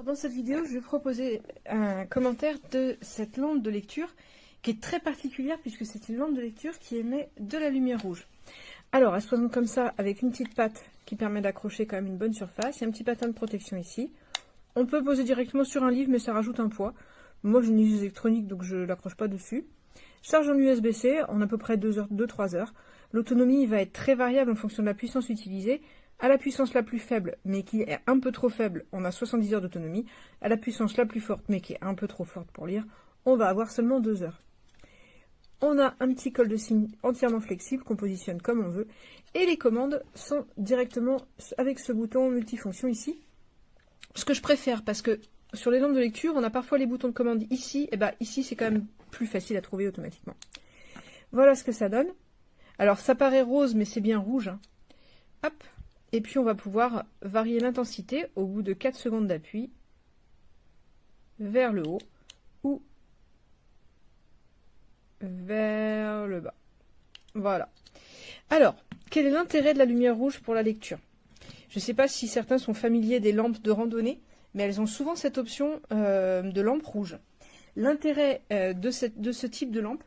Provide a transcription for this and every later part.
Dans cette vidéo, je vais proposer un commentaire de cette lampe de lecture qui est très particulière puisque c'est une lampe de lecture qui émet de la lumière rouge. Alors, elle se présente comme ça avec une petite patte qui permet d'accrocher quand même une bonne surface. Il y a un petit patin de protection ici. On peut poser directement sur un livre mais ça rajoute un poids. Moi, j'ai une liseuse électronique donc je ne l'accroche pas dessus. Charge en USB-C en à peu près 2-3 heures. L'autonomie va être très variable en fonction de la puissance utilisée. À la puissance la plus faible, mais qui est un peu trop faible, on a 70 heures d'autonomie. À la puissance la plus forte, mais qui est un peu trop forte pour lire, on va avoir seulement 2 heures. On a un petit col de cygne entièrement flexible qu'on positionne comme on veut. Et les commandes sont directement avec ce bouton multifonction ici. Ce que je préfère, parce que sur les lampes de lecture, on a parfois les boutons de commande ici. Et bien ici, c'est quand même plus facile à trouver automatiquement. Voilà ce que ça donne. Alors, ça paraît rose, mais c'est bien rouge. Hein. Hop. Et puis on va pouvoir varier l'intensité au bout de 4 secondes d'appui vers le haut ou vers le bas. Voilà. Alors, quel est l'intérêt de la lumière rouge pour la lecture? Je ne sais pas si certains sont familiers des lampes de randonnée, mais elles ont souvent cette option de lampe rouge. L'intérêt de ce type de lampe,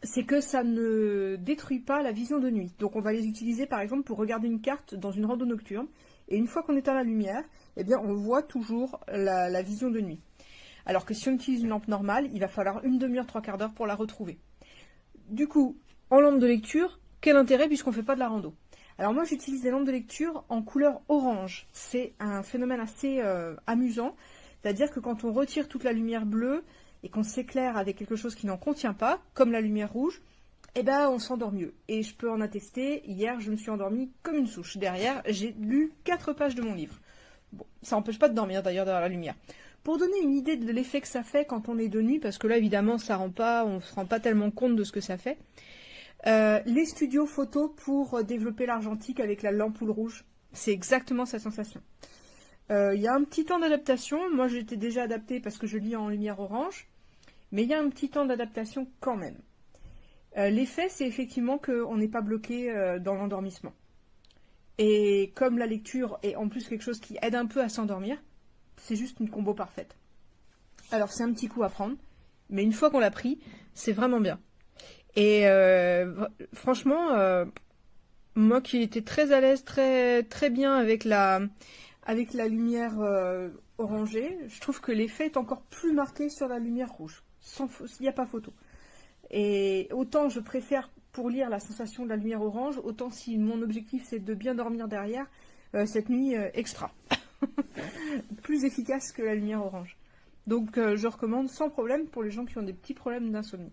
c'est que ça ne détruit pas la vision de nuit. Donc on va les utiliser par exemple pour regarder une carte dans une rando nocturne. Et une fois qu'on éteint la lumière, eh bien on voit toujours la vision de nuit. Alors que si on utilise une lampe normale, il va falloir une demi-heure, 3/4 d'heure pour la retrouver. Du coup, en lampe de lecture, quel intérêt puisqu'on ne fait pas de la rando? Alors moi j'utilise des lampes de lecture en couleur orange. C'est un phénomène assez amusant. C'est-à-dire que quand on retire toute la lumière bleue, et qu'on s'éclaire avec quelque chose qui n'en contient pas, comme la lumière rouge, eh ben on s'endort mieux. Et je peux en attester, hier je me suis endormie comme une souche. Derrière, j'ai lu 4 pages de mon livre. Bon, ça n'empêche pas de dormir d'ailleurs derrière la lumière. Pour donner une idée de l'effet que ça fait quand on est de nuit, parce que là évidemment on ne se rend pas tellement compte de ce que ça fait, les studios photos pour développer l'argentique avec la lampe rouge, c'est exactement cette sensation. Il y a un petit temps d'adaptation. Moi, j'étais déjà adaptée parce que je lis en lumière orange. Mais il y a un petit temps d'adaptation quand même. L'effet, c'est effectivement qu'on n'est pas bloqué dans l'endormissement. Et comme la lecture est en plus quelque chose qui aide un peu à s'endormir, c'est juste une combo parfaite. Alors, c'est un petit coup à prendre. Mais une fois qu'on l'a pris, c'est vraiment bien. Et franchement, moi qui étais très à l'aise, très bien avec la lumière orangée, je trouve que l'effet est encore plus marqué sur la lumière rouge. Il n'y a pas photo. Et autant je préfère pour lire la sensation de la lumière orange, autant si mon objectif c'est de bien dormir derrière, cette nuit extra. Plus efficace que la lumière orange. Donc je recommande sans problème pour les gens qui ont des petits problèmes d'insomnie.